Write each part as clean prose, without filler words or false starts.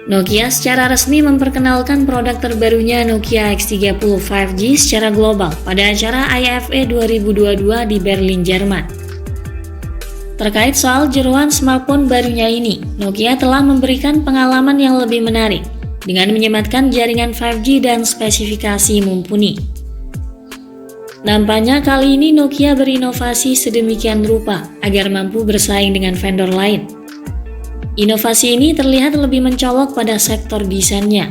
Nokia secara resmi memperkenalkan produk terbarunya Nokia X30 5G secara global pada acara IFA 2022 di Berlin, Jerman. Terkait soal jeroan smartphone barunya ini, Nokia telah memberikan pengalaman yang lebih menarik dengan menyematkan jaringan 5G dan spesifikasi mumpuni. Nampaknya kali ini Nokia berinovasi sedemikian rupa agar mampu bersaing dengan vendor lain. Inovasi ini terlihat lebih mencolok pada sektor desainnya.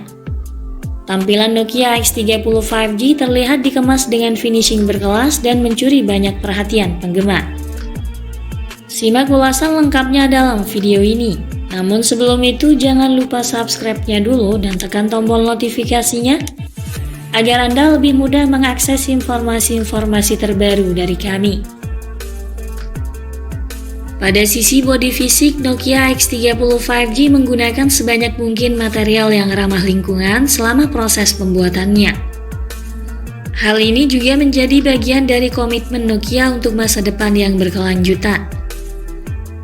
Tampilan Nokia X30 5G terlihat dikemas dengan finishing berkelas dan mencuri banyak perhatian penggemar. Simak ulasan lengkapnya dalam video ini. Namun sebelum itu jangan lupa subscribe-nya dulu dan tekan tombol notifikasinya agar Anda lebih mudah mengakses informasi-informasi terbaru dari kami. Pada sisi bodi fisik, Nokia X30 5G menggunakan sebanyak mungkin material yang ramah lingkungan selama proses pembuatannya. Hal ini juga menjadi bagian dari komitmen Nokia untuk masa depan yang berkelanjutan.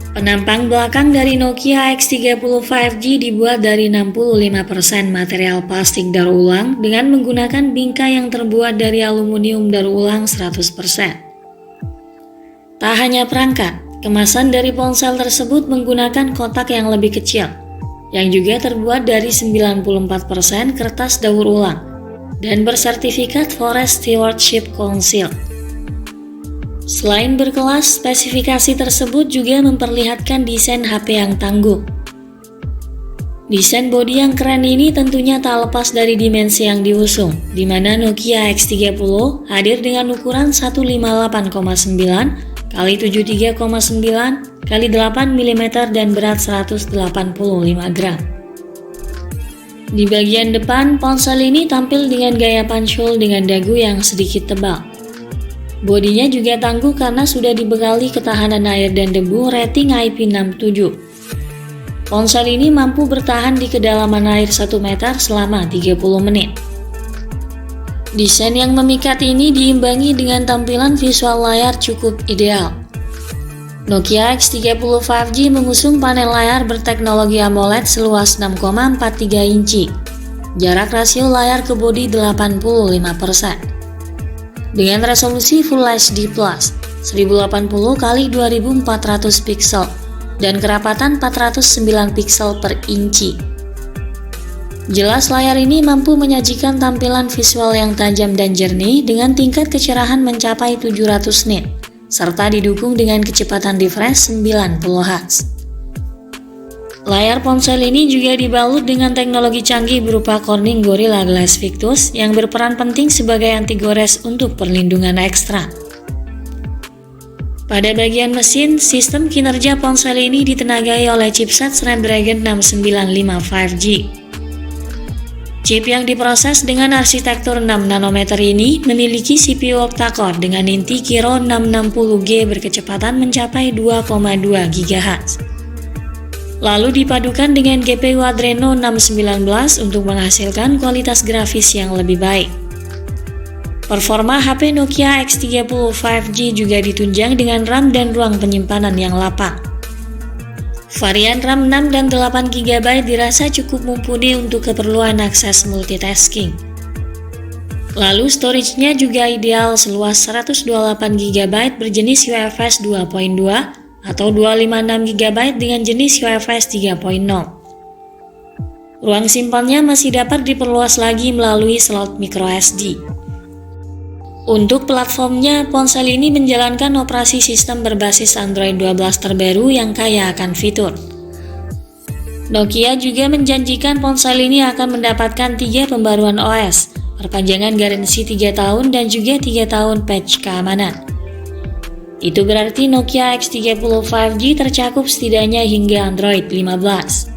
Penampang belakang dari Nokia X30 5G dibuat dari 65% material plastik daur ulang dengan menggunakan bingkai yang terbuat dari aluminium daur ulang 100%. Tak hanya perangkat, kemasan dari ponsel tersebut menggunakan kotak yang lebih kecil, yang juga terbuat dari 94% kertas daur ulang dan bersertifikat Forest Stewardship Council. Selain berkelas, spesifikasi tersebut juga memperlihatkan desain HP yang tangguh. Desain bodi yang keren ini tentunya tak lepas dari dimensi yang diusung, di mana Nokia X30 hadir dengan ukuran 158,9 x 73,9 x 8 mm dan berat 185 gram. Di bagian depan, ponsel ini tampil dengan gaya punchhole dengan dagu yang sedikit tebal. Bodinya juga tangguh karena sudah dibekali ketahanan air dan debu rating IP67. Ponsel ini mampu bertahan di kedalaman air 1 meter selama 30 menit. Desain yang memikat ini diimbangi dengan tampilan visual layar cukup ideal. Nokia X30 5G mengusung panel layar berteknologi AMOLED seluas 6,43 inci. Jarak rasio layar ke bodi 85%. Dengan resolusi Full HD+, 1080x2400 pixel dan kerapatan 409 pixel per inci. Jelas layar ini mampu menyajikan tampilan visual yang tajam dan jernih dengan tingkat kecerahan mencapai 700 nit, serta didukung dengan kecepatan refresh 90 Hz. Layar ponsel ini juga dibalut dengan teknologi canggih berupa Corning Gorilla Glass Victus yang berperan penting sebagai anti-gores untuk perlindungan ekstra. Pada bagian mesin, sistem kinerja ponsel ini ditenagai oleh chipset Snapdragon 695 5G. Chip yang diproses dengan arsitektur 6 nanometer ini memiliki CPU octa-core dengan inti Kiro 660G berkecepatan mencapai 2,2 GHz. Lalu dipadukan dengan GPU Adreno 619 untuk menghasilkan kualitas grafis yang lebih baik. Performa HP Nokia X30 5G juga ditunjang dengan RAM dan ruang penyimpanan yang lapang. Varian RAM 6 dan 8 GB dirasa cukup mumpuni untuk keperluan akses multitasking. Lalu storage-nya juga ideal seluas 128 GB berjenis UFS 2.2 atau 256 GB dengan jenis UFS 3.0. Ruang simpannya masih dapat diperluas lagi melalui slot microSD. Untuk platformnya, ponsel ini menjalankan operasi sistem berbasis Android 12 terbaru yang kaya akan fitur. Nokia juga menjanjikan ponsel ini akan mendapatkan 3 pembaruan OS, perpanjangan garansi 3 tahun dan juga 3 tahun patch keamanan. Itu berarti Nokia X30 5G tercakup setidaknya hingga Android 15.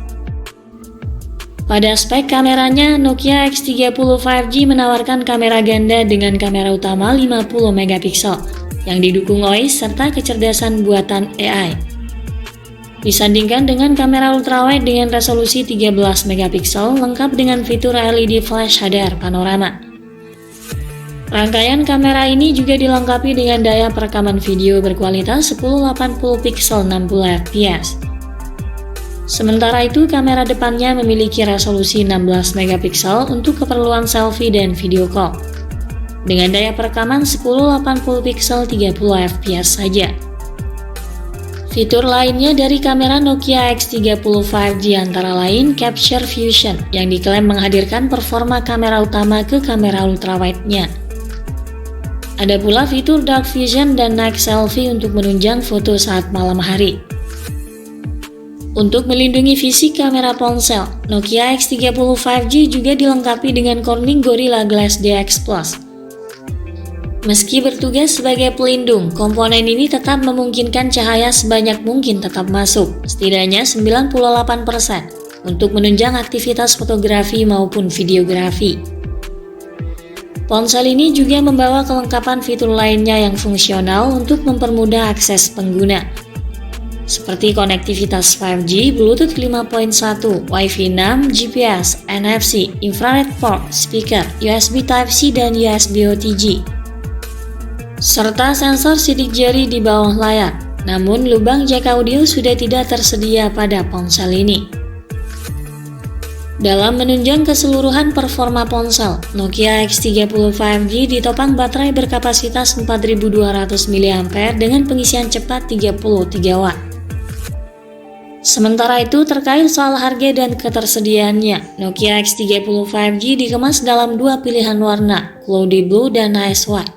Pada spek kameranya, Nokia X30 5G menawarkan kamera ganda dengan kamera utama 50 megapiksel yang didukung OIS serta kecerdasan buatan AI. Disandingkan dengan kamera ultrawide dengan resolusi 13 megapiksel lengkap dengan fitur LED flash HDR panorama. Rangkaian kamera ini juga dilengkapi dengan daya perekaman video berkualitas 1080 pixel 60 fps. Sementara itu, kamera depannya memiliki resolusi 16 megapiksel untuk keperluan selfie dan video call, dengan daya perekaman 1080 piksel 30 fps saja. Fitur lainnya dari kamera Nokia X30 5G antara lain Capture Fusion yang diklaim menghadirkan performa kamera utama ke kamera ultrawide-nya. Ada pula fitur Dark Vision dan Night Selfie untuk menunjang foto saat malam hari. Untuk melindungi fisik kamera ponsel, Nokia X30 5G juga dilengkapi dengan Corning Gorilla Glass DX Plus. Meski bertugas sebagai pelindung, komponen ini tetap memungkinkan cahaya sebanyak mungkin tetap masuk, setidaknya 98%, untuk menunjang aktivitas fotografi maupun videografi. Ponsel ini juga membawa kelengkapan fitur lainnya yang fungsional untuk mempermudah akses pengguna, seperti konektivitas 5G, Bluetooth 5.1, Wi-Fi 6, GPS, NFC, infrared port, speaker, USB Type-C dan USB OTG, serta sensor sidik jari di bawah layar. Namun, lubang jack audio sudah tidak tersedia pada ponsel ini. Dalam menunjang keseluruhan performa ponsel, Nokia X30 5G ditopang baterai berkapasitas 4200 mAh dengan pengisian cepat 33 Watt. Sementara itu, terkait soal harga dan ketersediaannya, Nokia X30 5G dikemas dalam dua pilihan warna, Cloudy Blue dan Ice White,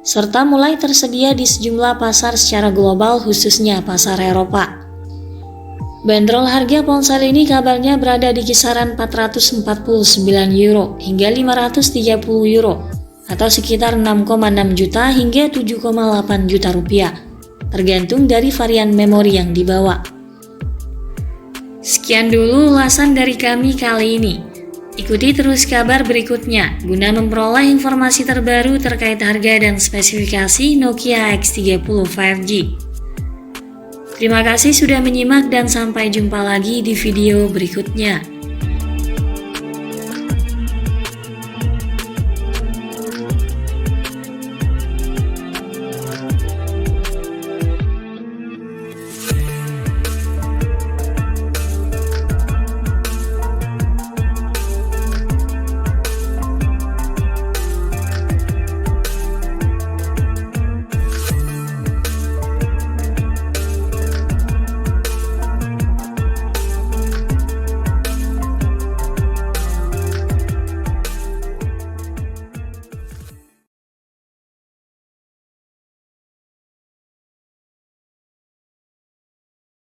serta mulai tersedia di sejumlah pasar secara global, khususnya pasar Eropa. Bandrol harga ponsel ini kabarnya berada di kisaran 449 euro hingga 530 euro atau sekitar 6,6 juta hingga 7,8 juta rupiah, tergantung dari varian memori yang dibawa. Sekian dulu ulasan dari kami kali ini. Ikuti terus kabar berikutnya guna memperoleh informasi terbaru terkait harga dan spesifikasi Nokia X30 5G. Terima kasih sudah menyimak dan sampai jumpa lagi di video berikutnya.